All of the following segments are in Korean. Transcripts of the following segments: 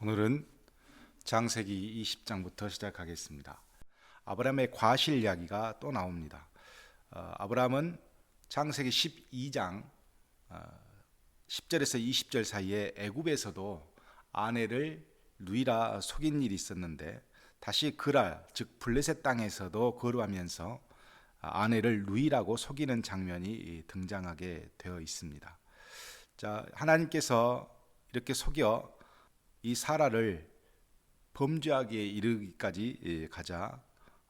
오늘은 창세기 20장부터 시작하겠습니다. 아브라함의 과실 이야기가 또 나옵니다. 아브라함은 창세기 12장 10절에서 20절 사이에 애굽에서도 아내를 누이라 속인 일이 있었는데, 다시 그랄 즉 블레셋 땅에서도 거류하면서 아내를 누이라고 속이는 장면이 등장하게 되어 있습니다. 자, 하나님께서 이렇게 속여 이 사라를 범죄하기에 이르기까지 가자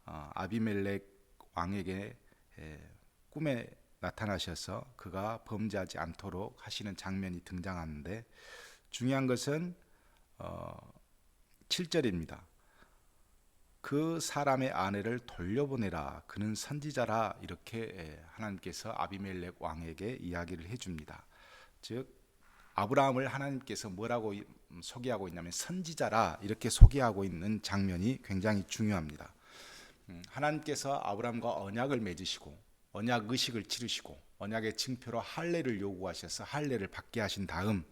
아비멜렉 왕에게 꿈에 나타나셔서 그가 범죄하지 않도록 하시는 장면이 등장하는데, 중요한 것은 7절입니다. 그 사람의 아내를 돌려보내라, 그는 선지자라, 이렇게 하나님께서 아비멜렉 왕에게 이야기를 해줍니다. 즉 아브라함을 하나님께서 뭐라고 소개하고 있냐면 선지자라, 이렇게 소개하고 있는 장면이 굉장히 중요합니다. 하나님께서 아브라함과 언약을 맺으시고 언약 의식을 치르시고 언약의 증표로 할례를 요구하셔서 할례를 받게 하신 다음,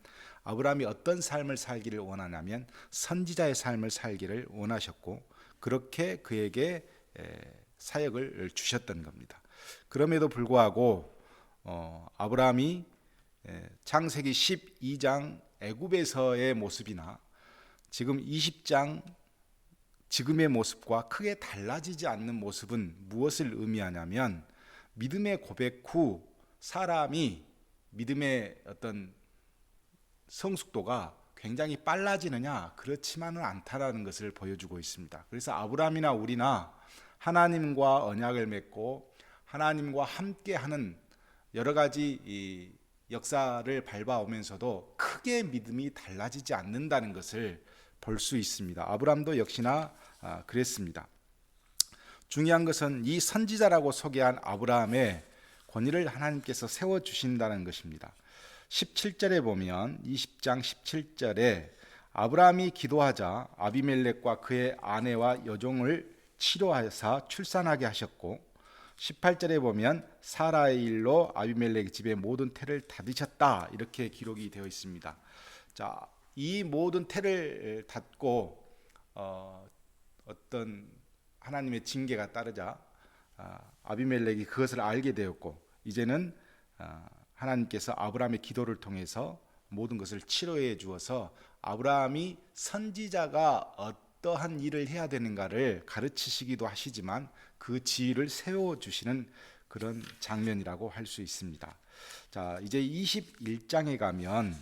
아브라함이 어떤 삶을 살기를 원하냐면 선지자의 삶을 살기를 원하셨고, 그렇게 그에게 사역을 주셨던 겁니다. 그럼에도 불구하고 아브라함이 창세기 12장 애굽에서의 모습이나 지금 20장 지금의 모습과 크게 달라지지 않는 모습은 무엇을 의미하냐면, 믿음의 고백 후 사람이 믿음의 어떤 성숙도가 굉장히 빨라지느냐, 그렇지만은 않다라는 것을 보여주고 있습니다. 그래서 아브라함이나 우리나 하나님과 언약을 맺고 하나님과 함께하는 여러 가지 이 역사를 밟아오면서도 크게 믿음이 달라지지 않는다는 것을 볼 수 있습니다. 아브라함도 역시나 그랬습니다. 중요한 것은 이 선지자라고 소개한 아브라함의 권위를 하나님께서 세워주신다는 것입니다. 17절에 보면 20장 17절에 아브라함이 기도하자 아비멜렉과 그의 아내와 여종을 치료하사 출산하게 하셨고, 18절에 보면 사라의 일로 아비멜렉 집의 모든 태를 닫으셨다, 이렇게 기록이 되어 있습니다. 자, 이 모든 태를 닫고 어떤 하나님의 징계가 따르자 아비멜렉이 그것을 알게 되었고, 이제는 하나님께서 아브라함의 기도를 통해서 모든 것을 치료해 주어서 아브라함이 선지자가 어떠한 일을 해야 되는가를 가르치시기도 하시지만 그 지위를 세워주시는 그런 장면이라고 할 수 있습니다. 자, 이제 21장에 가면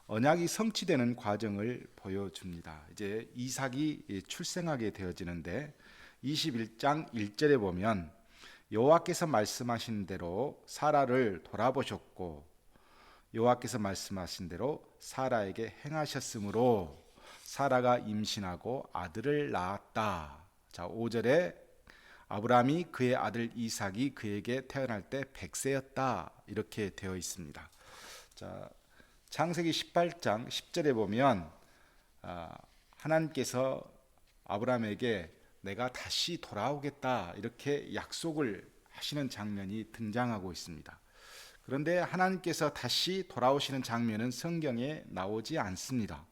언약이 성취되는 과정을 보여줍니다. 이제 이삭이 출생하게 되어지는데, 21장 1절에 보면 여호와께서 말씀하신 대로 사라를 돌아보셨고 여호와께서 말씀하신 대로 사라에게 행하셨으므로 사라가 임신하고 아들을 낳았다. 자, 5절에 아브라함이 그의 아들 이삭이 그에게 태어날 때 100세였다, 이렇게 되어 있습니다. 자, 창세기 18장 10절에 보면 하나님께서 아브라함에게 내가 다시 돌아오겠다, 이렇게 약속을 하시는 장면이 등장하고 있습니다. 그런데 하나님께서 다시 돌아오시는 장면은 성경에 나오지 않습니다.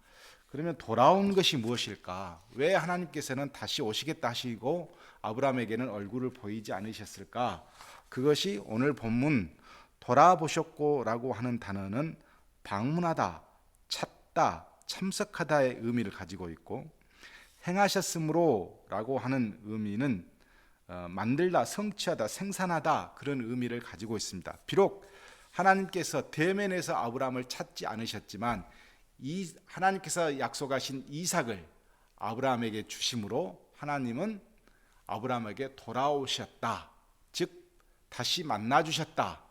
그러면 돌아온 것이 무엇일까? 왜 하나님께서는 다시 오시겠다 하시고 아브라함에게는 얼굴을 보이지 않으셨을까? 그것이 오늘 본문 돌아보셨고라고 하는 단어는 방문하다, 찾다, 참석하다의 의미를 가지고 있고, 행하셨으므로 라고 하는 의미는 만들다, 성취하다, 생산하다, 그런 의미를 가지고 있습니다. 비록 하나님께서 대면에서 아브라함을 찾지 않으셨지만 이 하나님께서 약속하신 이삭을 아브라함에게 주심으로 하나님은 아브라함에게 돌아오셨다, 즉 다시 만나주셨다.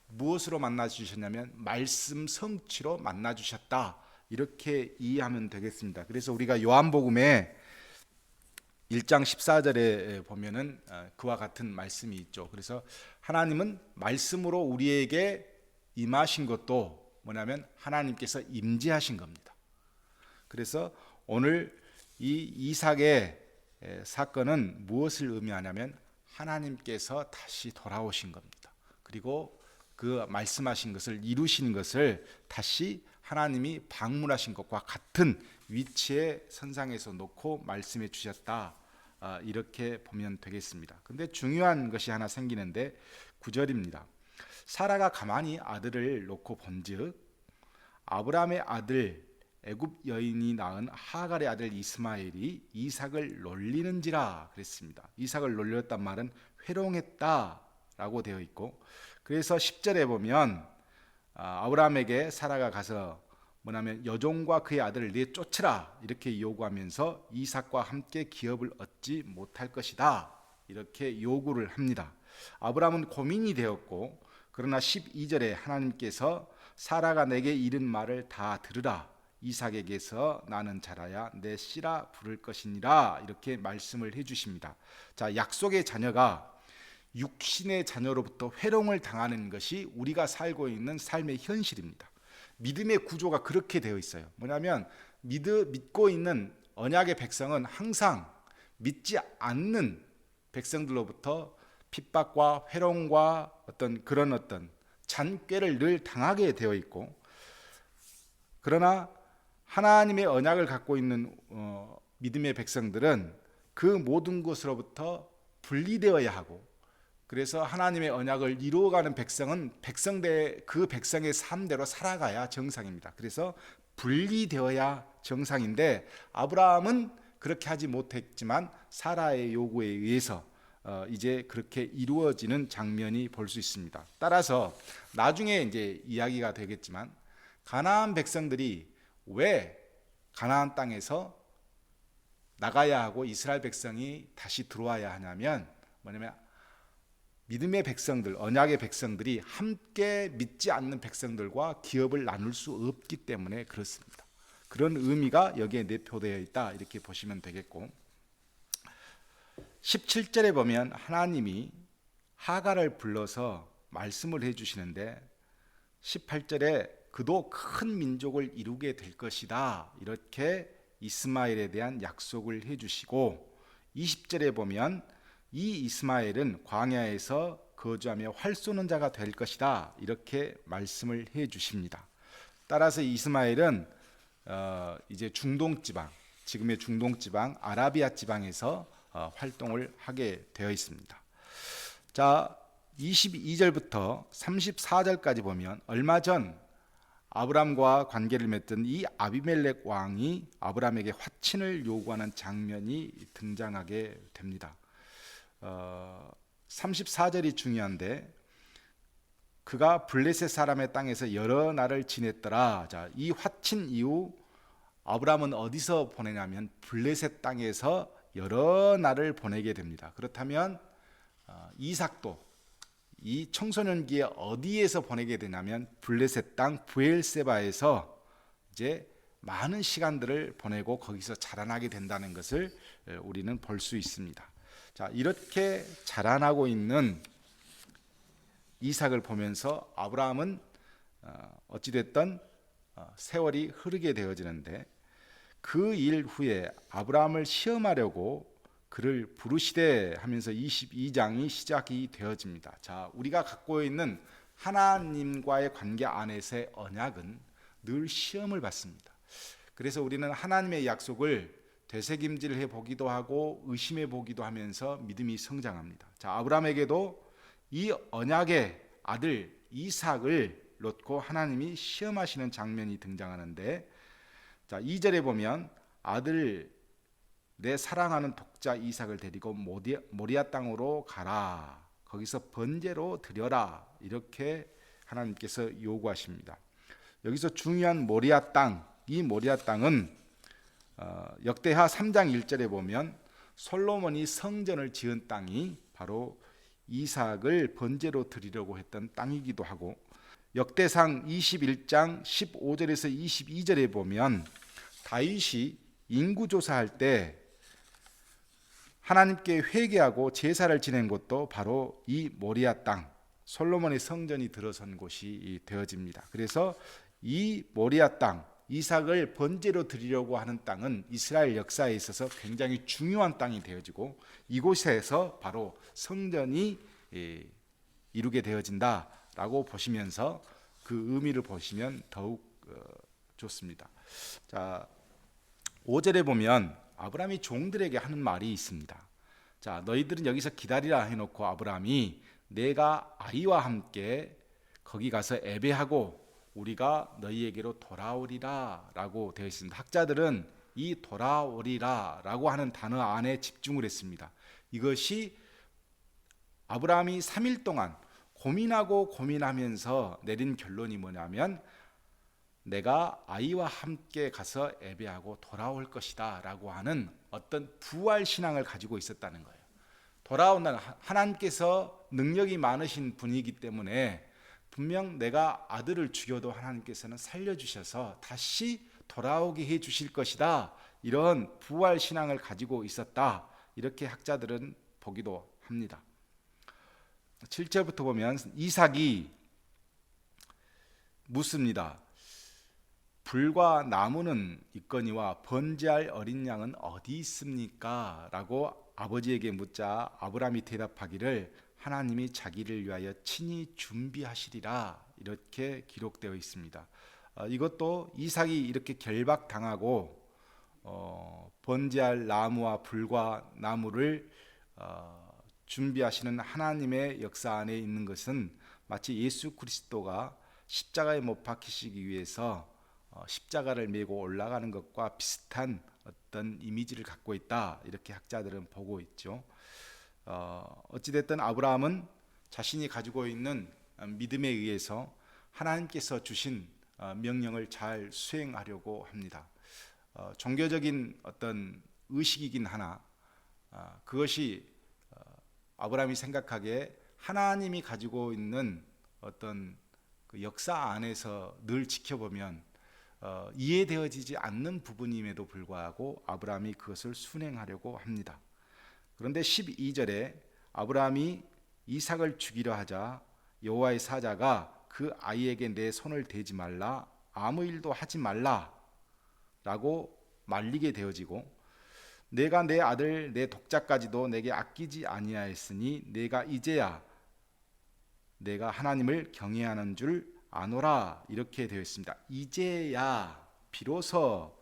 무엇으로 만나주셨냐면 말씀 성취로 만나주셨다, 이렇게 이해하면 되겠습니다. 그래서 우리가 요한복음에 1장 14절에 보면은 그와 같은 말씀이 있죠. 그래서 하나님은 말씀으로 우리에게 임하신 것도 뭐냐면 하나님께서 임재하신 겁니다. 그래서 오늘 이 이삭의 사건은 무엇을 의미하냐면 하나님께서 다시 돌아오신 겁니다. 그리고 그 말씀하신 것을 이루신 것을 다시 하나님이 방문하신 것과 같은 위치에 선상에서 놓고 말씀해 주셨다. 이렇게 보면 되겠습니다. 근데 중요한 것이 하나 생기는데 9절입니다. 사라가 가만히 아들을 놓고 본즉 아브라함의 아들 애굽 여인이 낳은 하갈의 아들 이스마엘이 이삭을 놀리는지라 그랬습니다. 이삭을 놀렸단 말은 회롱했다라고 되어 있고, 그래서 10절에 보면 아브라함에게 사라가 가서 뭐냐면 여종과 그의 아들을 내쫓으라 이렇게 요구하면서 이삭과 함께 기업을 얻지 못할 것이다 이렇게 요구를 합니다. 아브라함은 고민이 되었고, 그러나 12절에 하나님께서 사라가 내게 이른 말을 다 들으라, 이삭에게서 나는 자라야 내 씨라 부를 것이니라 이렇게 말씀을 해주십니다. 자, 약속의 자녀가 육신의 자녀로부터 회롱을 당하는 것이 우리가 살고 있는 삶의 현실입니다. 믿음의 구조가 그렇게 되어 있어요. 뭐냐면 믿고 있는 언약의 백성은 항상 믿지 않는 백성들로부터 핍박과 회롱과 어떤 잔꾀를 늘 당하게 되어 있고, 그러나 하나님의 언약을 갖고 있는 믿음의 백성들은 그 모든 것으로부터 분리되어야 하고, 그래서 하나님의 언약을 이루어가는 백성은 그 백성의 삶대로 살아가야 정상입니다. 그래서 분리되어야 정상인데 아브라함은 그렇게 하지 못했지만 사라의 요구에 의해서 이제 그렇게 이루어지는 장면이 볼 수 있습니다. 따라서 나중에 이제 이야기가 되겠지만 가나안 백성들이 왜 가나안 땅에서 나가야 하고 이스라엘 백성이 다시 들어와야 하냐면 뭐냐면 믿음의 백성들, 언약의 백성들이 함께 믿지 않는 백성들과 기업을 나눌 수 없기 때문에 그렇습니다. 그런 의미가 여기에 내포되어 있다 이렇게 보시면 되겠고, 17절에 보면 하나님이 하갈을 불러서 말씀을 해주시는데 18절에 그도 큰 민족을 이루게 될 것이다 이렇게 이스마엘에 대한 약속을 해주시고, 20절에 보면 이 이스마엘은 광야에서 거주하며 활 쏘는 자가 될 것이다 이렇게 말씀을 해주십니다. 따라서 이스마엘은 이제 중동 지방, 지금의 중동 지방 아라비아 지방에서 활동을 하게 되어 있습니다. 자, 22절부터 34절까지 보면 얼마 전 아브람과 관계를 맺던 이 아비멜렉 왕이 아브람에게 화친을 요구하는 장면이 등장하게 됩니다. 34절이 중요한데 그가 블레셋 사람의 땅에서 여러 날을 지냈더라. 자, 이 화친 이후 아브람은 어디서 보내냐면 블레셋 땅에서 여러 날을 보내게 됩니다. 그렇다면 이삭도 이 청소년기에 어디에서 보내게 되냐면 블레셋 땅 브엘세바에서 이제 많은 시간들을 보내고 거기서 자라나게 된다는 것을 우리는 볼 수 있습니다. 자, 이렇게 자라나고 있는 이삭을 보면서 아브라함은 어찌됐든 세월이 흐르게 되어지는데, 그 일 후에 아브라함을 시험하려고 그를 부르시되 하면서 22장이 시작이 되어집니다. 자, 우리가 갖고 있는 하나님과의 관계 안에서의 언약은 늘 시험을 받습니다. 그래서 우리는 하나님의 약속을 되새김질해 보기도 하고 의심해 보기도 하면서 믿음이 성장합니다. 자, 아브라함에게도 이 언약의 아들 이삭을 놓고 하나님이 시험하시는 장면이 등장하는데, 자, 2절에 보면 아들 내 사랑하는 독자 이삭을 데리고 모리아 땅으로 가라, 거기서 번제로 드려라 이렇게 하나님께서 요구하십니다. 여기서 중요한 모리아 땅, 이 모리아 땅은 역대하 3장 1절에 보면 솔로몬이 성전을 지은 땅이 바로 이삭을 번제로 드리려고 했던 땅이기도 하고, 역대상 21장 15절에서 22절에 보면 다윗이 인구조사할 때 하나님께 회개하고 제사를 지낸 곳도 바로 이 모리아 땅, 솔로몬의 성전이 들어선 곳이 되어집니다. 그래서 이 모리아 땅, 이삭을 번제로 드리려고 하는 땅은 이스라엘 역사에 있어서 굉장히 중요한 땅이 되어지고, 이곳에서 바로 성전이 이루게 되어진다라고 보시면서 그 의미를 보시면 더욱 좋습니다. 자, 5절에 보면 아브라함이 종들에게 하는 말이 있습니다. 자, 너희들은 여기서 기다리라 해놓고 아브라함이 내가 아이와 함께 거기 가서 예배하고 우리가 너희에게로 돌아오리라 라고 되어 있습니다. 학자들은 이 돌아오리라 라고 하는 단어 안에 집중을 했습니다. 이것이 아브라함이 3일 동안 고민하고 고민하면서 내린 결론이 뭐냐면 내가 아이와 함께 가서 예배하고 돌아올 것이다 라고 하는 어떤 부활 신앙을 가지고 있었다는 거예요. 돌아온다는, 하나님께서 능력이 많으신 분이기 때문에 분명 내가 아들을 죽여도 하나님께서는 살려주셔서 다시 돌아오게 해 주실 것이다, 이런 부활 신앙을 가지고 있었다, 이렇게 학자들은 보기도 합니다. 7절부터 보면 이삭이 묻습니다. 불과 나무는 있거니와 번제할 어린 양은 어디 있습니까? 라고 아버지에게 묻자 아브라함이 대답하기를 하나님이 자기를 위하여 친히 준비하시리라, 이렇게 기록되어 있습니다. 이것도 이삭이 이렇게 결박당하고 번제할 나무와 불과 나무를 준비하시는 하나님의 역사 안에 있는 것은 마치 예수 그리스도가 십자가에 못 박히시기 위해서 십자가를 메고 올라가는 것과 비슷한 어떤 이미지를 갖고 있다, 이렇게 학자들은 보고 있죠. 어찌됐든 아브라함은 자신이 가지고 있는 믿음에 의해서 하나님께서 주신 명령을 잘 수행하려고 합니다. 종교적인 어떤 의식이긴 하나 그것이 아브라함이 생각하기에 하나님이 가지고 있는 어떤 그 역사 안에서 늘 지켜보면 이해되어지지 않는 부분임에도 불구하고 아브라함이 그것을 순행하려고 합니다. 그런데 12절에 아브라함이 이삭을 죽이려 하자 여호와의 사자가 그 아이에게 내 손을 대지 말라, 아무 일도 하지 말라 라고 말리게 되어지고, 내가 내 아들 내 독자까지도 내게 아끼지 아니하였으니 내가 이제야 내가 하나님을 경외하는 줄 아노라, 이렇게 되어 있습니다. 이제야 비로소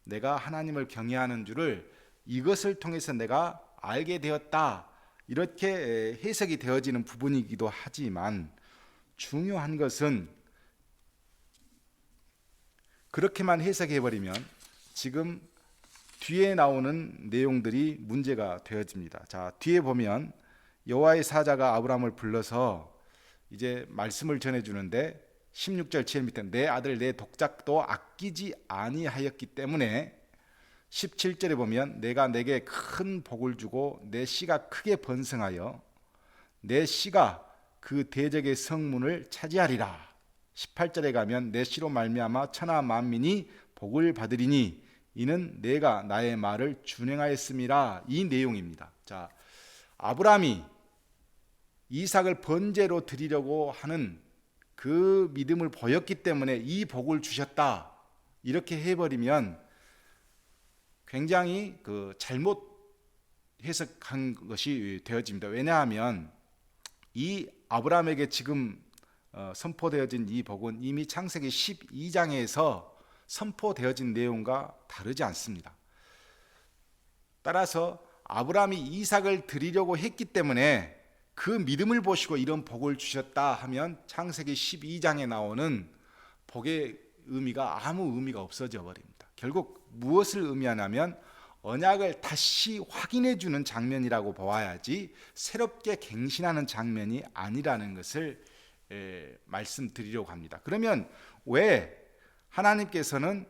내가 하나님을 경외하는 줄을 이것을 통해서 내가 알게 되었다, 이렇게 해석이 되어지는 부분이기도 하지만 중요한 것은 그렇게만 해석해버리면 지금 뒤에 나오는 내용들이 문제가 되어집니다. 자, 뒤에 보면 여호와의 사자가 아브라함을 불러서 이제 말씀을 전해주는데 16절 제일 밑에 내 아들 내 독작도 아끼지 아니하였기 때문에 17절에 보면 내가 내게 큰 복을 주고 내 씨가 크게 번성하여 내 씨가 그 대적의 성문을 차지하리라. 18절에 가면 내 씨로 말미암아 천하 만민이 복을 받으리니 이는 내가 나의 말을 준행하였음이라, 이 내용입니다. 자, 아브라함이 이삭을 번제로 드리려고 하는 그 믿음을 보였기 때문에 이 복을 주셨다, 이렇게 해버리면 굉장히 잘못 해석한 것이 되어집니다. 왜냐하면 이 아브라함에게 지금 선포되어진 이 복은 이미 창세기 12장에서 선포되어진 내용과 다르지 않습니다. 따라서 아브라함이 이삭을 드리려고 했기 때문에 그 믿음을 보시고 이런 복을 주셨다 하면 창세기 12장에 나오는 복의 의미가 아무 의미가 없어져 버립니다. 결국 무엇을 의미하냐면 언약을 다시 확인해 주는 장면이라고 보아야지 새롭게 갱신하는 장면이 아니라는 것을 말씀드리려고 합니다. 그러면 왜 하나님께서는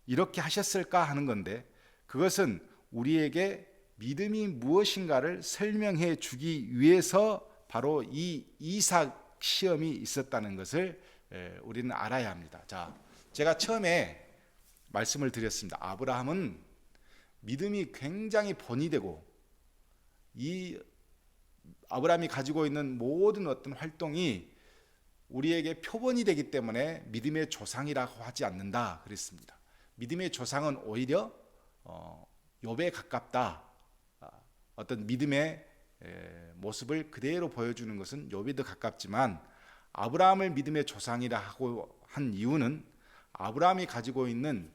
이렇게 하셨을까 하는 건데, 그것은 우리에게 믿음이 무엇인가를 설명해 주기 위해서 바로 이 이삭 시험이 있었다는 것을 우리는 알아야 합니다. 자, 제가 처음에 말씀을 드렸습니다. 아브라함은 믿음이 굉장히 본이되고 이 아브라함이 가지고 있는 모든 어떤 활동이 우리에게 표본이 되기 때문에 믿음의 조상이라고 하지 않는다 그랬습니다. 믿음의 조상은 오히려 욥에 가깝다. 어떤 믿음의 모습을 그대로 보여주는 것은 욥이 더 가깝지만 아브라함을 믿음의 조상이라 하고 한 이유는 아브라함이 가지고 있는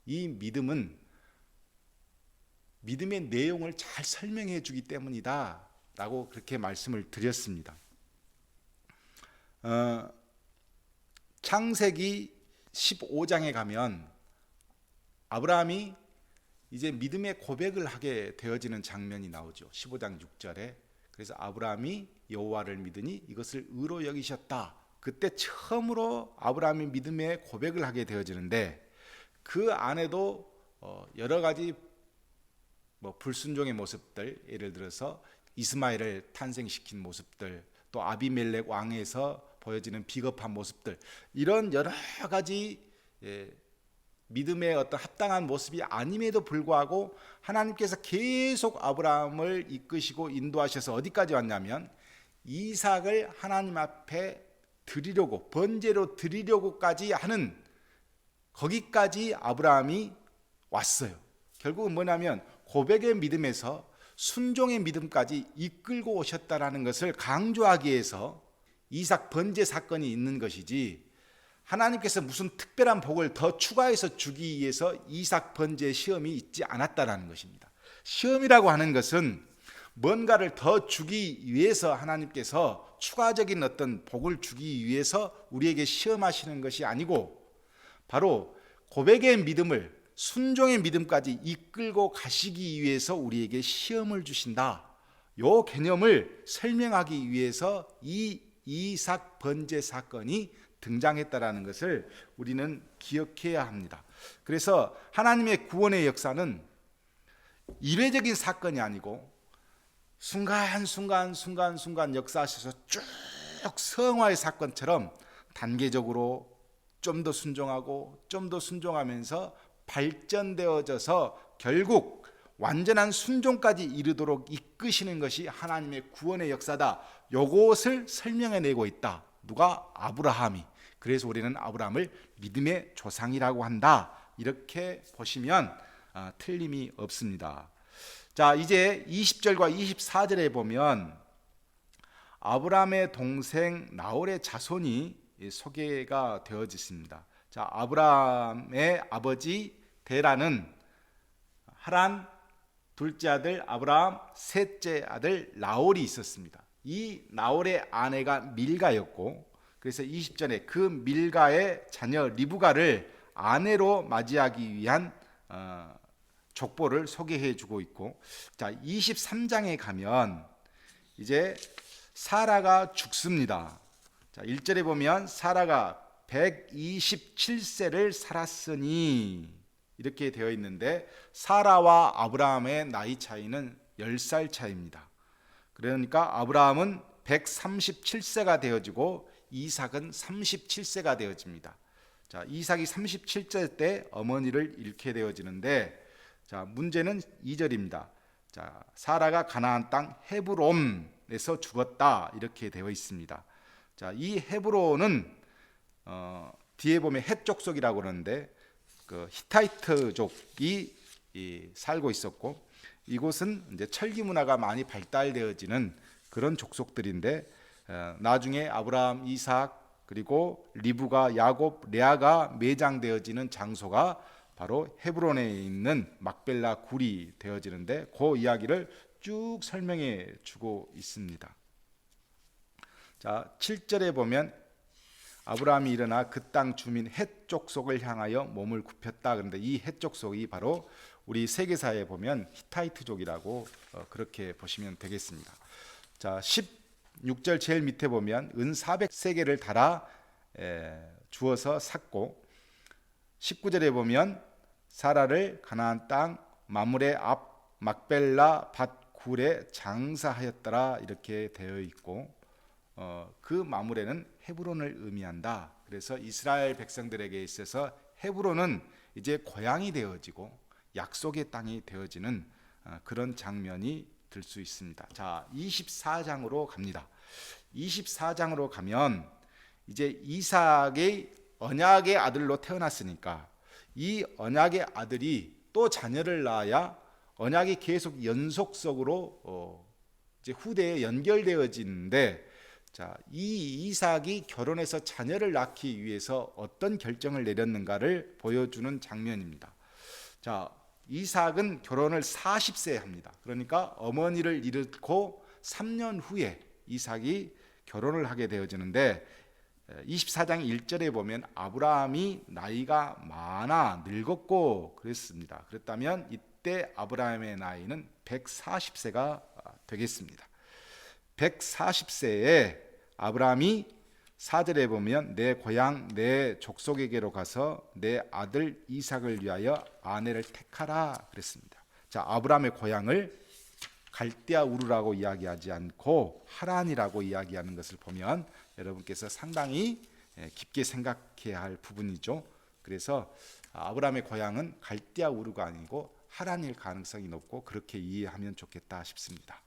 이 믿음은 믿음의 내용을 잘 설명해 주기 때문이다 라고 그렇게 말씀을 드렸습니다. 창세기 15장에 가면 아브라함이 이제 믿음의 고백을 하게 되어지는 장면이 나오죠. 15장 6절에. 그래서 아브라함이 여호와를 믿으니 이것을 의로 여기셨다. 그때 처음으로 아브라함이 믿음의 고백을 하게 되어지는데, 그 안에도 여러 가지 불순종의 모습들, 예를 들어서 이스마엘을 탄생시킨 모습들, 또 아비멜렉 왕에서 보여지는 비겁한 모습들, 이런 여러 가지 믿음의 어떤 합당한 모습이 아님에도 불구하고 하나님께서 계속 아브라함을 이끄시고 인도하셔서 어디까지 왔냐면 이삭을 하나님 앞에 드리려고, 번제로 드리려고까지 하는, 거기까지 아브라함이 왔어요. 결국은 뭐냐면 고백의 믿음에서 순종의 믿음까지 이끌고 오셨다라는 것을 강조하기 위해서 이삭 번제 사건이 있는 것이지, 하나님께서 무슨 특별한 복을 더 추가해서 주기 위해서 이삭 번제 시험이 있지 않았다라는 것입니다. 시험이라고 하는 것은 뭔가를 더 주기 위해서 하나님께서 추가적인 어떤 복을 주기 위해서 우리에게 시험하시는 것이 아니고, 바로 고백의 믿음을, 순종의 믿음까지 이끌고 가시기 위해서 우리에게 시험을 주신다. 이 개념을 설명하기 위해서 이 이삭 번제 사건이 등장했다라는 것을 우리는 기억해야 합니다. 그래서 하나님의 구원의 역사는 일회적인 사건이 아니고 순간순간 역사하셔서 쭉 성화의 사건처럼 단계적으로 좀 더 순종하고 좀 더 순종하면서 발전되어져서 결국 완전한 순종까지 이르도록 이끄시는 것이 하나님의 구원의 역사다. 요것을 설명해내고 있다. 누가? 아브라함이. 그래서 우리는 아브라함을 믿음의 조상이라고 한다. 이렇게 보시면 틀림이 없습니다. 자, 이제 20절과 24절에 보면 아브라함의 동생 나홀의 자손이 소개가 되어졌습니다. 자, 아브라함의 아버지 데라는 하란, 둘째 아들 아브라함, 셋째 아들 나홀이 있었습니다. 이 나홀의 아내가 밀가였고, 그래서 20절에 그 밀가의 자녀 리브가를 아내로 맞이하기 위한 족보를 소개해 주고 있고, 자, 23장에 가면 이제 사라가 죽습니다. 자, 1절에 보면 사라가 127세를 살았으니 이렇게 되어 있는데, 사라와 아브라함의 나이 차이는 10살 차이입니다. 그러니까 아브라함은 137세가 되어지고 이삭은 37세가 되어집니다. 자, 이삭이 37세 때 어머니를 잃게 되어지는데, 자, 문제는 2절입니다. 자, 사라가 가나안 땅 헤브론에서 죽었다 이렇게 되어 있습니다. 자, 이 헤브론은 뒤에 보면 헷 족속이라고 그러는데 그 히타이트족이 살고 있었고, 이곳은 이제 철기 문화가 많이 발달되어지는 그런 족속들인데, 나중에 아브라함, 이삭, 그리고 리브가, 야곱, 레아가 매장되어지는 장소가 바로 헤브론에 있는 막벨라 굴이 되어지는데, 그 이야기를 쭉 설명해 주고 있습니다. 자, 7절에 보면 아브라함이 일어나 그 땅 주민 헷 족속을 향하여 몸을 굽혔다. 그런데 이 헷 족속이 바로 우리 세계사에 보면 히타이트족이라고 그렇게 보시면 되겠습니다. 자, 16절 제일 밑에 보면 은 400세겔을 달아 주어서 샀고, 19절에 보면 사라를 가나안 땅 마므레 앞 막벨라 밭 굴에 장사하였더라 이렇게 되어 있고, 그 마므레는 헤브론을 의미한다. 그래서 이스라엘 백성들에게 있어서 헤브론은 이제 고향이 되어지고 약속의 땅이 되어지는 그런 장면이 들 수 있습니다. 자, 24장으로 갑니다. 24장으로 가면 이제 이삭의 언약의 아들로 태어났으니까 이 언약의 아들이 또 자녀를 낳아야 언약이 계속 연속적으로 이제 후대에 연결되어지는데, 자, 이 이삭이 결혼해서 자녀를 낳기 위해서 어떤 결정을 내렸는가를 보여주는 장면입니다. 자, 이삭은 결혼을 40세에 합니다. 그러니까 어머니를 잃고 3년 후에 이삭이 결혼을 하게 되어지는데 24장 1절에 보면 아브라함이 나이가 많아 늙었고 그랬습니다. 그랬다면 이때 아브라함의 나이는 140세가 되겠습니다. 140세에 아브라함이 4절에 보면 내 고향 내 족속에게로 가서 내 아들 이삭을 위하여 아내를 택하라 그랬습니다. 자, 아브라함의 고향을 갈대아 우르라고 이야기하지 않고 하란이라고 이야기하는 것을 보면 여러분께서 상당히 깊게 생각해야 할 부분이죠. 그래서 아브라함의 고향은 갈대아 우르가 아니고 하란일 가능성이 높고 그렇게 이해하면 좋겠다 싶습니다.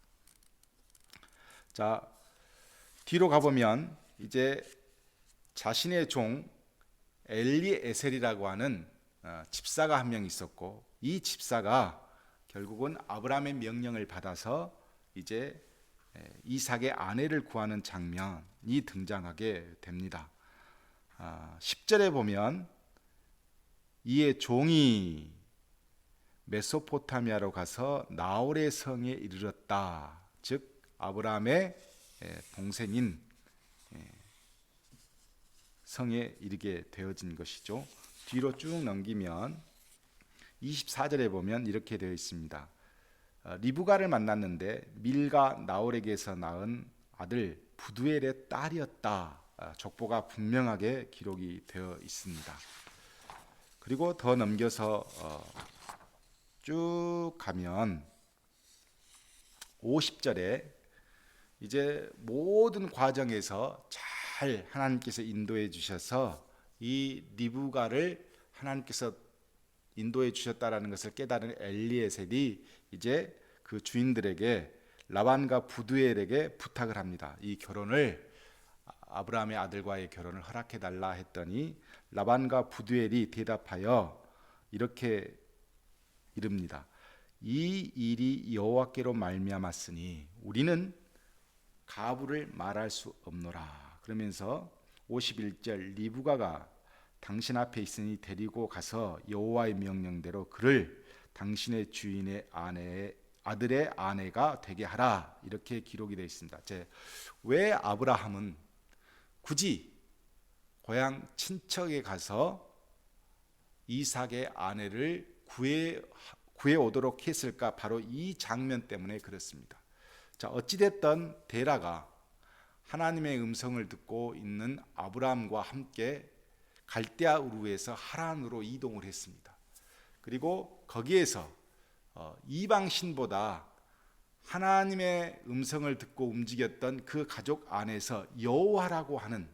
자, 뒤로 가보면 이제 자신의 종 엘리에셀이라고 하는 집사가 한 명 있었고 이 집사가 결국은 아브라함의 명령을 받아서 이제 이삭의 아내를 구하는 장면이 등장하게 됩니다. 10절에 보면 이에 종이 메소포타미아로 가서 나홀의 성에 이르렀다. 즉 아브라함의 동생인 성에 이르게 되어진 것이죠. 뒤로 쭉 넘기면 24절에 보면 이렇게 되어 있습니다. 리브가를 만났는데 밀가 나홀에게서 낳은 아들 부두엘의 딸이었다. 족보가 분명하게 기록이 되어 있습니다. 그리고 더 넘겨서 쭉 가면 50절에 이제 모든 과정에서 잘 하나님께서 인도해 주셔서 이 리브가를 하나님께서 인도해 주셨다라는 것을 깨달은 엘리에셀이 이제 그 주인들에게 라반과 부두엘에게 부탁을 합니다. 이 결혼을 아브라함의 아들과의 결혼을 허락해 달라 했더니 라반과 부두엘이 대답하여 이렇게 이릅니다. 이 일이 여호와께로 말미암았으니 우리는 가부를 말할 수 없노라. 그러면서 51절 리브가가 당신 앞에 있으니 데리고 가서 여호와의 명령대로 그를 당신의 주인의 아들의 아내가 되게 하라. 이렇게 기록이 되어 있습니다. 왜 아브라함은 굳이 고향 친척에 가서 이삭의 아내를 구해 오도록 했을까? 바로 이 장면 때문에 그렇습니다. 자, 어찌됐든 데라가 하나님의 음성을 듣고 있는 아브라함과 함께 갈대아 우르에서 하란으로 이동을 했습니다. 그리고 거기에서 이방 신보다 하나님의 음성을 듣고 움직였던 그 가족 안에서 여호와라고 하는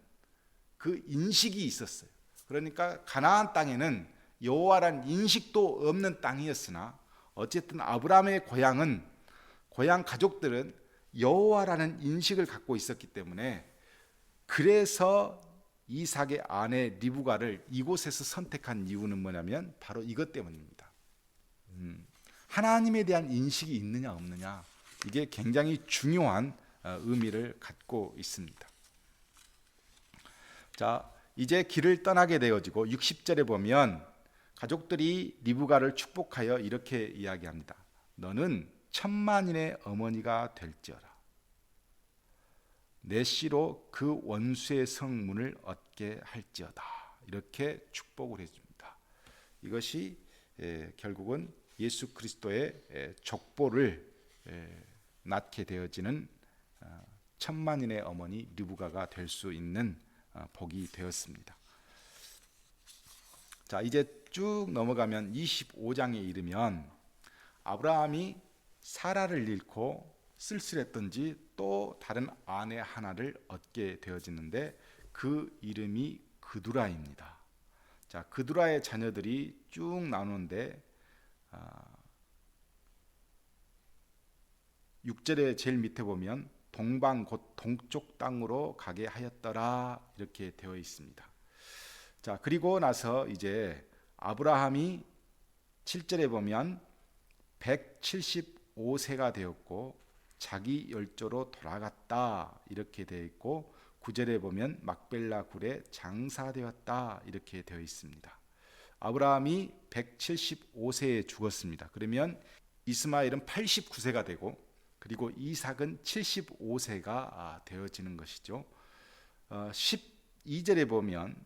그 인식이 있었어요. 그러니까 가나안 땅에는 여호와란 인식도 없는 땅이었으나 어쨌든 아브라함의 고향 가족들은 여호와라는 인식을 갖고 있었기 때문에 그래서 이삭의 아내 리브가를 이곳에서 선택한 이유는 뭐냐면 바로 이것 때문입니다. 하나님에 대한 인식이 있느냐 없느냐, 이게 굉장히 중요한 의미를 갖고 있습니다. 자, 이제 길을 떠나게 되어지고 60절에 보면 가족들이 리브가를 축복하여 이렇게 이야기합니다. 너는 천만인의 어머니가 될지어다. 내 씨로 그 원수의 성문을 얻게 할지어다. 이렇게 축복을 해줍니다. 이것이 결국은 예수 그리스도의 족보를 낳게 되어지는 천만인의 어머니 리브가가 될 수 있는 복이 되었습니다. 자, 이제 쭉 넘어가면 25장에 이르면 아브라함이 사라를 잃고 쓸쓸했던지 또 다른 아내 하나를 얻게 되어지는데 그 이름이 그두라입니다. 자, 그두라의 자녀들이 쭉 나오는데 6절의 제일 밑에 보면 동방 곧 동쪽 땅으로 가게 하였더라 이렇게 되어 있습니다. 자, 그리고 나서 이제 아브라함이 7절에 보면 175세가 되었고 자기 열조로 돌아갔다 이렇게 되어 있고 9절에 보면 막벨라 굴에 장사되었다 이렇게 되어 있습니다. 아브라함이 175세에 죽었습니다. 그러면 이스마엘은 89세가 되고 그리고 이삭은 75세가 되어지는 것이죠. 12절에 보면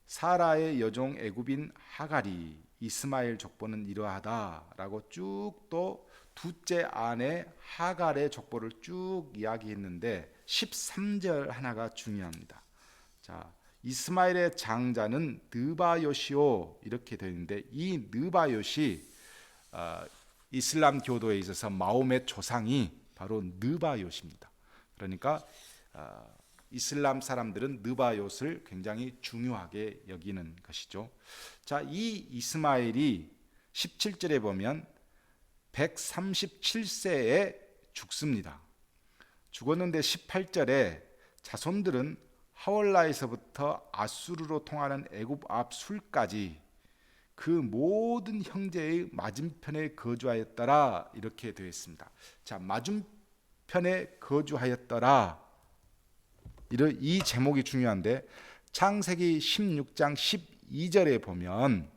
사라의 여종 애굽인 하갈이 이스마엘 족보는 이러하다라고 쭉 또 둘째 아내 하갈의 족보를 쭉 이야기했는데 13절 하나가 중요합니다. 자, 이스마엘의 장자는 느바요시오 이렇게 되어 있는데 이 느바요시 이슬람 교도에 있어서 마호멧 조상이 바로 느바요시입니다. 그러니까 이슬람 사람들은 느바요스를 굉장히 중요하게 여기는 것이죠. 자, 이 이스마엘이 17절에 보면 137세에 죽습니다. 죽었는데 18절에 자손들은 하월라에서부터 아수르로 통하는 애굽 앞 술까지 그 모든 형제의 맞은편에 거주하였더라 이렇게 되어 있습니다. 자, 맞은편에 거주하였더라 이 제목이 중요한데 창세기 16장 12절에 보면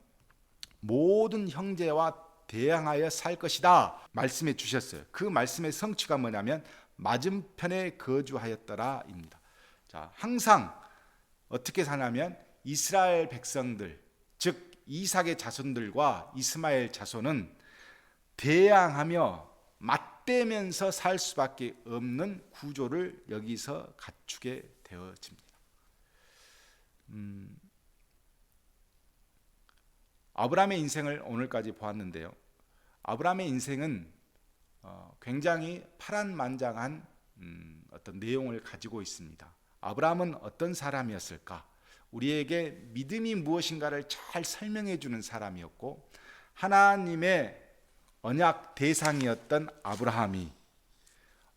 모든 형제와 대항하여 살 것이다 말씀해 주셨어요. 그 말씀의 성취가 뭐냐면 맞은편에 거주하였더라 입니다. 자, 항상 어떻게 사냐면 이스라엘 백성들 즉 이삭의 자손들과 이스마엘 자손은 대항하며 맞대면서 살 수밖에 없는 구조를 여기서 갖추게 되어집니다. 아브라함의 인생을 오늘까지 보았는데요. 아브라함의 인생은 굉장히 파란만장한 어떤 내용을 가지고 있습니다. 아브라함은 어떤 사람이었을까? 우리에게 믿음이 무엇인가를 잘 설명해 주는 사람이었고 하나님의 언약 대상이었던 아브라함이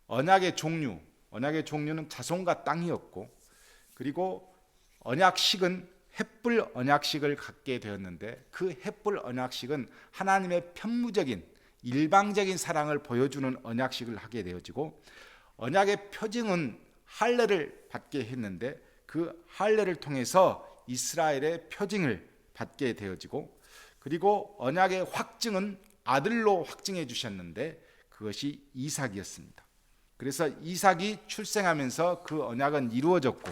언약의 종류는 자손과 땅이었고 그리고 언약식은 햇불 언약식을 갖게 되었는데 그 햇불 언약식은 하나님의 편무적인 일방적인 사랑을 보여주는 언약식을 하게 되어지고 언약의 표징은 할례를 받게 했는데 그 할례를 통해서 이스라엘의 표징을 받게 되어지고 그리고 언약의 확증은 아들로 확증해 주셨는데 그것이 이삭이었습니다. 그래서 이삭이 출생하면서 그 언약은 이루어졌고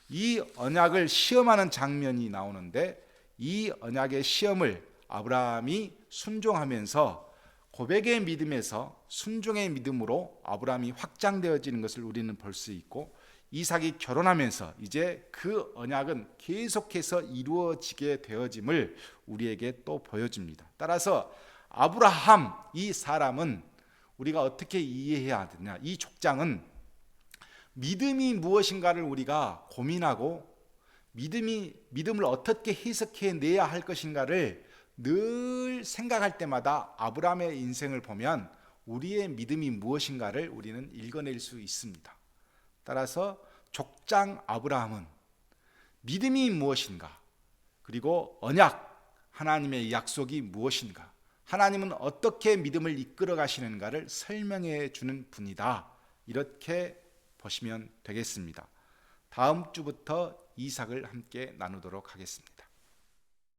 이 언약을 시험하는 장면이 나오는데 이 언약의 시험을 아브라함이 순종하면서 고백의 믿음에서 순종의 믿음으로 아브라함이 확장되어지는 것을 우리는 볼 수 있고 이삭이 결혼하면서 이제 그 언약은 계속해서 이루어지게 되어짐을 우리에게 또 보여줍니다. 따라서 아브라함 이 사람은 우리가 어떻게 이해해야 되냐? 이 족장은 믿음이 무엇인가를 우리가 고민하고 믿음을 어떻게 해석해 내야 할 것인가를 늘 생각할 때마다 아브라함의 인생을 보면 우리의 믿음이 무엇인가를 우리는 읽어낼 수 있습니다. 따라서 족장 아브라함은 믿음이 무엇인가, 그리고 언약, 하나님의 약속이 무엇인가, 하나님은 어떻게 믿음을 이끌어 가시는가를 설명해 주는 분이다. 이렇게 보시면 되겠습니다. 다음 주부터 이삭을 함께 나누도록 하겠습니다.